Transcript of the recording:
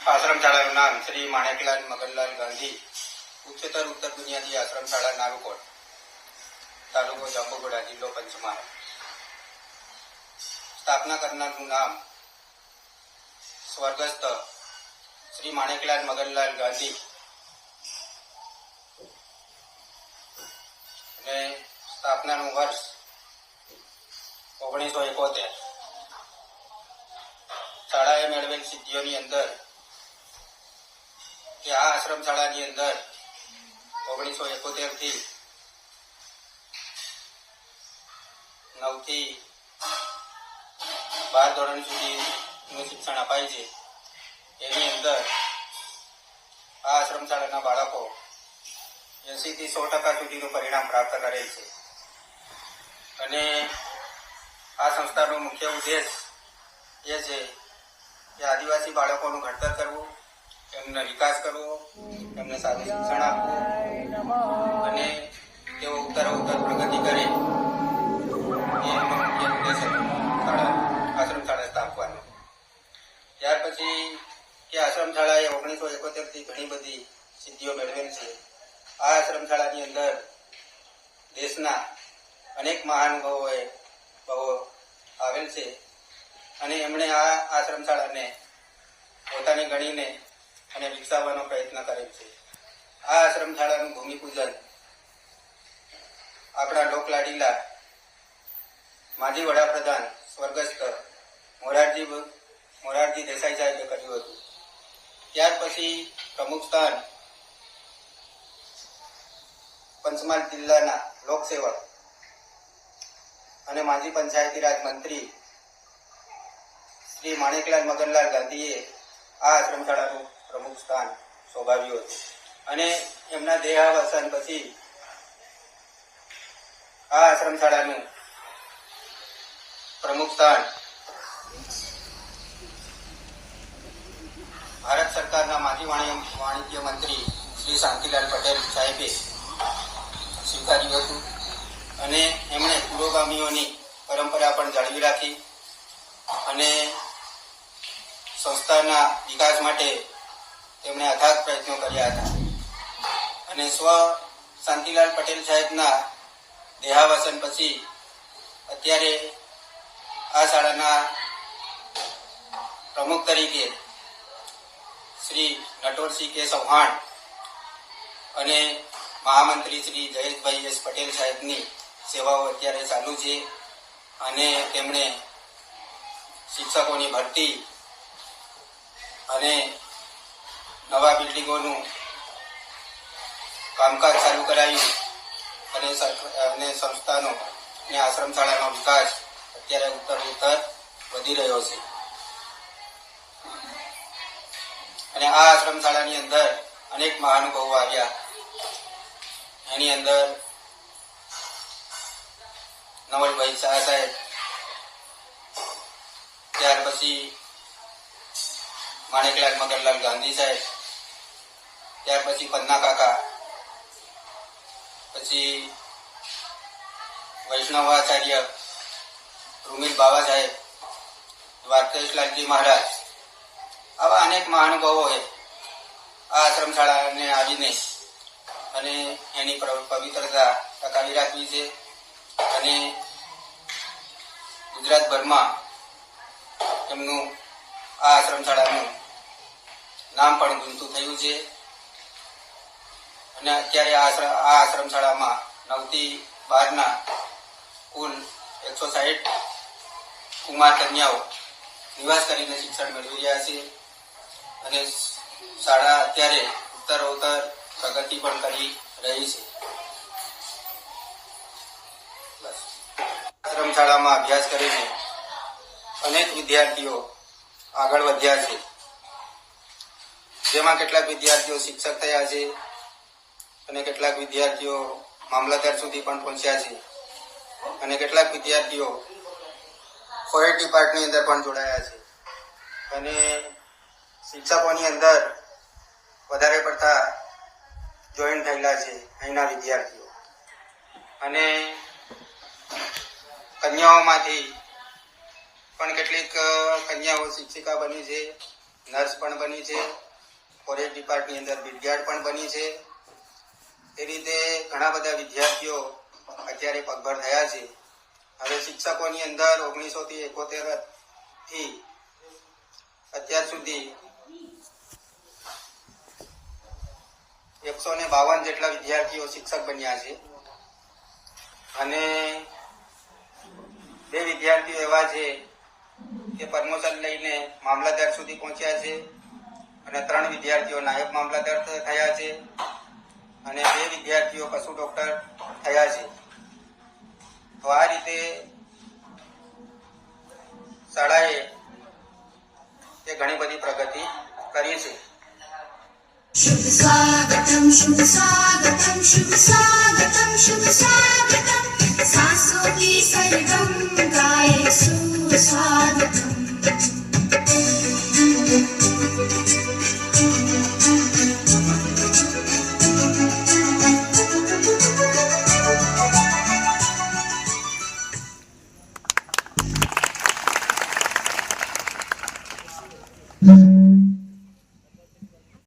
आश्रम शाळाનું નામ શ્રી માણેકલાલ મગનલાલ ગાંધી ઉચ્ચતર ઉત્તર બુનિયાદી આશ્રમ શાળા નારુકોટ, તાલુકો જાંબુઘોડા, જિલ્લો પંચમહાલ. સ્થાપના કરનારનું નામ સ્વર્ગસ્થ શ્રી માણેકલાલ મગનલાલ ગાંધી અને સ્થાપનાનું વર્ષ 1971. શાળાએ મેળવેલ સિદ્ધિઓની અંદર કે આ આશ્રમ શાળાની અંદર 1971 થી 9 થી 12 ધોરણ સુધીનું શિક્ષણ અપાય છે. એની અંદર આ આશ્રમ શાળાના બાળકો 80 થી 100% સુધીનું પરિણામ પ્રાપ્ત કરેલ છે. અને આ સંસ્થાનો મુખ્ય ઉદ્દેશ એ છે કે આદિવાસી બાળકોનું ઘડતર કરવું, એમનો વિકાસ કરવો, એમને સારું શિક્ષણ આપવું અને તેઓ ઉત્તરોત્તર પ્રગતિ કરે, એ એમનો મુખ્ય ઉદ્દેશ આશ્રમ શાળા સ્થાપવાનો. ત્યાર પછી કે આશ્રમ શાળાએ 1971 થી ઘણી બધી સિદ્ધિઓ મેળવેલ છે. આ આશ્રમ શાળાની અંદર દેશના અનેક મહાનુભાવોએ આવેલ છે અને એમણે આ આશ્રમ શાળાને પોતાની ગણીને અને વિકસાવવાનો પ્રયત્ન કરેલ છે. આ આશ્રમ શાળાનું ભૂમિપૂજન આપણા લોકલાડીલા માજી વડાપ્રધાન સ્વર્ગસ્થ મોરારજી દેસાઈ સાહેબે કર્યું હતું. ત્યાર પછી પ્રમુખ સ્થાન પંચમહાલ જિલ્લાના લોકસેવક અને માજી પંચાયતી રાજ મંત્રી શ્રી માણેકલાલ મગનલાલ ગાંધીએ આ આશ્રમ શાળાનું પ્રમુખ સ્થાન શોભાવ્યું હતું. અને એમના દેહાવસાન પછી આ આશ્રમ શાળાનું પ્રમુખ સ્થાન ભારત સરકારના માજી વાણિજ્ય મંત્રી શ્રી શાંતિલાલ પટેલ સાહેબે સ્વીકાર્યું હતું. અને એમણે પુરોગામીઓની પરંપરા પણ જાળવી રાખી અને સંસ્થાના વિકાસ માટે તેમણે અથાગ પ્રયત્નો કર્યા હતા. અને શાંતિલાલ પટેલ સાહેબના દેહાવસાન પછી અત્યારે આ શાળાના પ્રમુખ તરીકે શ્રી નટવરસિંહ કે ચૌહાણ અને મહામંત્રી શ્રી જયેશભાઈ એસ પટેલ સાહેબની સેવાઓ અત્યારે ચાલુ છે. અને તેમણે શિક્ષકોની ભરતી અને નવા બિલ્ડિંગોનું કામકાજ ચાલુ કરાયું અને સંસ્થાનો અને આશ્રમ શાળાનો વિકાસ અત્યારે ઉત્તરોત્તર વધી રહ્યો છે. અને આ આશ્રમ શાળાની અંદર અનેક મહાનુભાવો આવ્યા. એની અંદર નવલભાઈ શાહ સાહેબ, ત્યાર પછી માણેકલાલ મગનલાલ ગાંધી સાહેબ, ત્યાર પછી પન્ના કાકા, પછી વૈષ્ણવાચાર્ય રૂમિલ બાવા સાહેબ, દ્વારકેશલાલજી મહારાજ, આવા અનેક મહાનુભાવોએ આ આશ્રમ શાળાને આવીને અને એની પવિત્રતા ટકાવી રાખવી છે. અને ગુજરાતભરમાં એમનું આ આશ્રમ શાળાનું નામ પણ ગુંજતું થયું છે. અને અત્યારે આ આશ્રમ શાળામાં 9 થી 12ના કુલ 160 કુમાર કન્યાઓ નિવાસ કરીને શિક્ષણ મેળવી રહ્યા છે. અને શાળા અત્યારે ઉત્તરોત્તર પ્રગતિ પણ કરી રહી છે. આશ્રમ શાળામાં અભ્યાસ કરીને અનેક વિદ્યાર્થીઓ આગળ વધ્યા છે. જેમાં કેટલાક વિદ્યાર્થીઓ શિક્ષક થયા છે અને કેટલાક વિદ્યાર્થીઓ મામલતદાર સુધી પણ પહોંચ્યા છે. અને કેટલાક વિદ્યાર્થીઓ ફોરેસ્ટ ડિપાર્ટમેન્ટની અંદર પણ જોડાયા છે. અને શિક્ષકોની અંદર વધારે પડતા જોઈન થયેલા છે અહીંના વિદ્યાર્થીઓ. અને કન્યાઓમાંથી પણ કેટલીક કન્યાઓ શિક્ષિકા બની છે નર્સ પણ બની છે, ફોરેસ્ટ ડિપાર્ટની અંદર બિડગાર્ડ પણ બની છે. એ રીતે ઘણા બધા વિદ્યાર્થીઓ અત્યારે પગભર થયા છે. હવે શિક્ષકોની અંદર 1971 થી અત્યાર સુધી 152 જેટલા વિદ્યાર્થીઓ શિક્ષક બન્યા છે અને 2 વિદ્યાર્થીઓ એવા છે કે પ્રમોશન લઈને મામલતદાર સુધી પહોંચ્યા છે અને 3 વિદ્યાર્થીઓ નાયબ મામલતદાર થયા છે અને 2 વિદ્યાર્થીઓ પશુ ડોક્ટર થયા છે. તો આ રીતે શાળાએ ઘણી બધી પ્રગતિ કરી છે. शुभ स्वागतम शुभ स्वागतम शुभ स्वागतम शुभ स्वागतम सांसों की सरगम गाए सुस्वागतम.